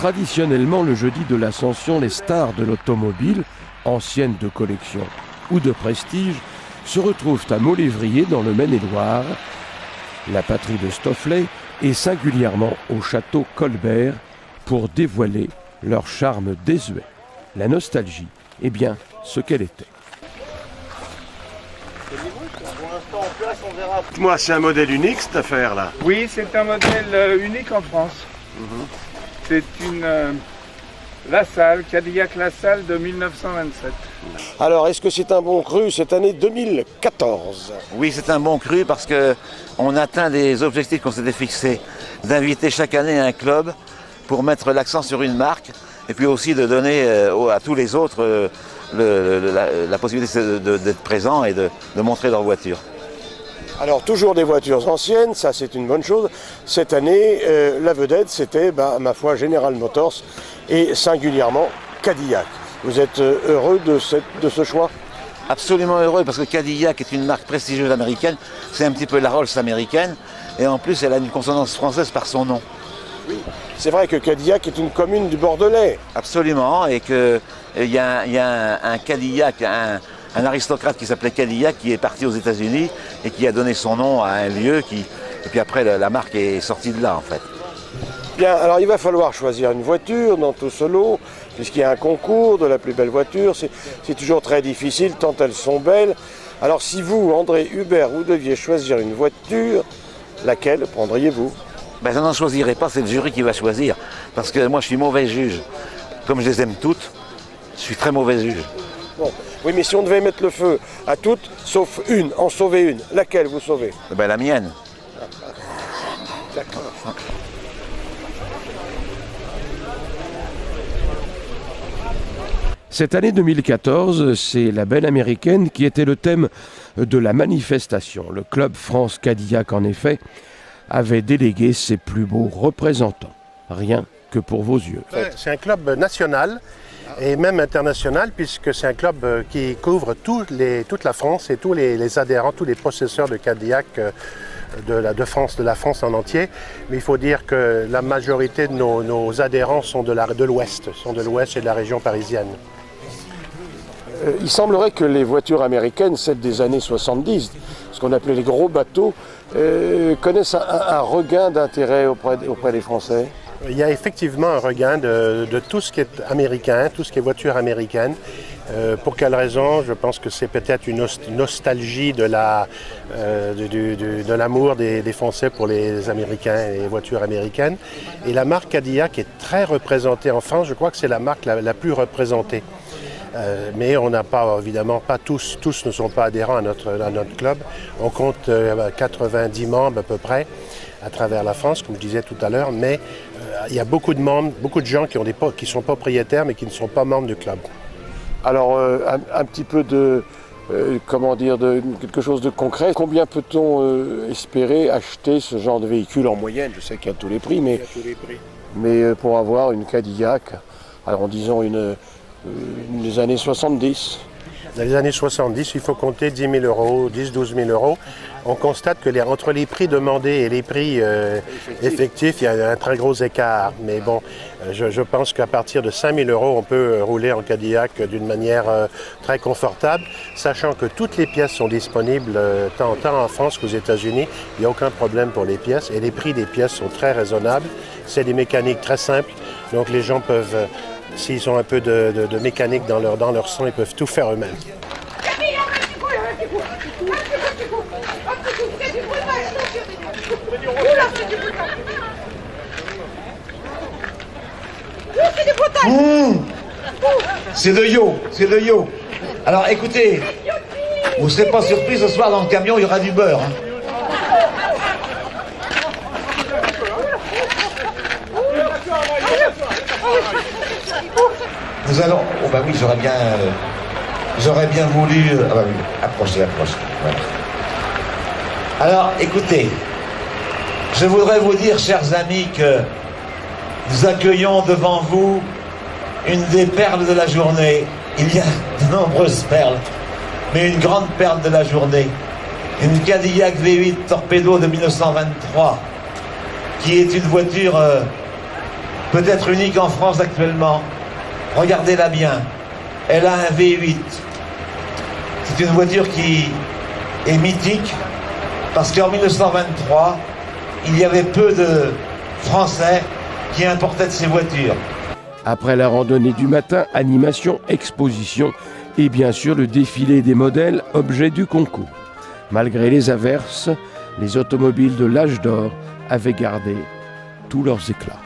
Traditionnellement, le jeudi de l'Ascension, les stars de l'automobile, anciennes de collection ou de prestige, se retrouvent à Maulévrier dans le Maine-et-Loire, la patrie de Stofflet, et singulièrement au château Colbert, pour dévoiler leur charme désuet. La nostalgie est bien ce qu'elle était. Moi, c'est un modèle unique cette affaire-là. Oui, c'est un modèle unique en France. C'est une LaSalle, Cadillac LaSalle de 1927. Alors, est-ce que c'est un bon cru cette année 2014? Oui, c'est un bon cru parce qu'on atteint des objectifs qu'on s'était fixés, d'inviter chaque année un club pour mettre l'accent sur une marque et puis aussi de donner à tous les autres la possibilité d'être présents et de montrer leur voiture. Alors, toujours des voitures anciennes, ça c'est une bonne chose. Cette année, la vedette, c'était, ma foi, General Motors et singulièrement Cadillac. Vous êtes heureux de ce choix? Absolument heureux, parce que Cadillac est une marque prestigieuse américaine. C'est un petit peu la Rolls américaine. Et en plus, elle a une consonance française par son nom. Oui. C'est vrai que Cadillac est une commune du Bordelais. Absolument, et qu'il y a un Cadillac, un aristocrate qui s'appelait Cadillac, qui est parti aux États-Unis et qui a donné son nom à un lieu et puis après la marque est sortie de là en fait. Bien, alors il va falloir choisir une voiture dans tout ce lot, puisqu'il y a un concours de la plus belle voiture. C'est toujours très difficile tant elles sont belles. Alors si vous, André Hubert, vous deviez choisir une voiture, laquelle prendriez-vous? Je n'en choisirai pas, c'est le jury qui va choisir. Parce que moi je suis mauvais juge. Comme je les aime toutes, je suis très mauvais juge. Bon. Oui, mais si on devait mettre le feu à toutes, sauf une, en sauver une, laquelle vous sauvez? La mienne. D'accord. Cette année 2014, c'est la belle américaine qui était le thème de la manifestation. Le Club France Cadillac, en effet, avait délégué ses plus beaux représentants. Rien que pour vos yeux. C'est un club national et même international, puisque c'est un club qui couvre toute la France et tous les adhérents, tous les possesseurs de Cadillac de la France en entier. Mais il faut dire que la majorité de nos adhérents sont de l'Ouest et de la région parisienne. Il semblerait que les voitures américaines, celles des années 70, ce qu'on appelait les gros bateaux, connaissent un regain d'intérêt auprès des Français. Il y a effectivement un regain de tout ce qui est américain, tout ce qui est voiture américaine. Pour quelle raison? Je pense que c'est peut-être une nostalgie de l'amour des Français pour les Américains et les voitures américaines. Et la marque Cadillac est très représentée en France. Je crois que c'est la marque la plus représentée. Mais on n'a pas, évidemment, pas tous ne sont pas adhérents à notre club. On compte 90 membres à peu près à travers la France, comme je disais tout à l'heure, mais il y a beaucoup de membres, beaucoup de gens qui sont propriétaires mais qui ne sont pas membres du club. Alors, un petit peu de quelque chose de concret. Combien peut-on espérer acheter ce genre de véhicule en moyenne? Je sais qu'il y a tous les prix, mais pour avoir une Cadillac, alors disons des années 70. Dans les années 70, il faut compter 10 000 euros, 10-12 000 euros. On constate que entre les prix demandés et les prix effectifs, il y a un très gros écart. Mais bon, je pense qu'à partir de 5 000 euros, on peut rouler en Cadillac d'une manière très confortable, sachant que toutes les pièces sont disponibles tant en France qu'aux États-Unis. Il n'y a aucun problème pour les pièces et les prix des pièces sont très raisonnables. C'est des mécaniques très simples, donc les gens peuvent... S'ils ont un peu de mécanique dans leur sang, ils peuvent tout faire eux-mêmes. C'est le yo. Alors écoutez, vous ne serez pas surpris, ce soir dans le camion, il y aura du beurre. Nous allons... Oh bah oui, j'aurais bien voulu... Ah bah oui, approchez. Voilà. Alors, écoutez, je voudrais vous dire, chers amis, que nous accueillons devant vous une des perles de la journée. Il y a de nombreuses perles, mais une grande perle de la journée. Une Cadillac V8 Torpedo de 1923, qui est une voiture peut-être unique en France actuellement. Regardez-la bien. Elle a un V8. C'est une voiture qui est mythique parce qu'en 1923, il y avait peu de Français qui importaient de ces voitures. Après la randonnée du matin, animation, exposition et bien sûr le défilé des modèles, objets du concours. Malgré les averses, les automobiles de l'âge d'or avaient gardé tous leurs éclats.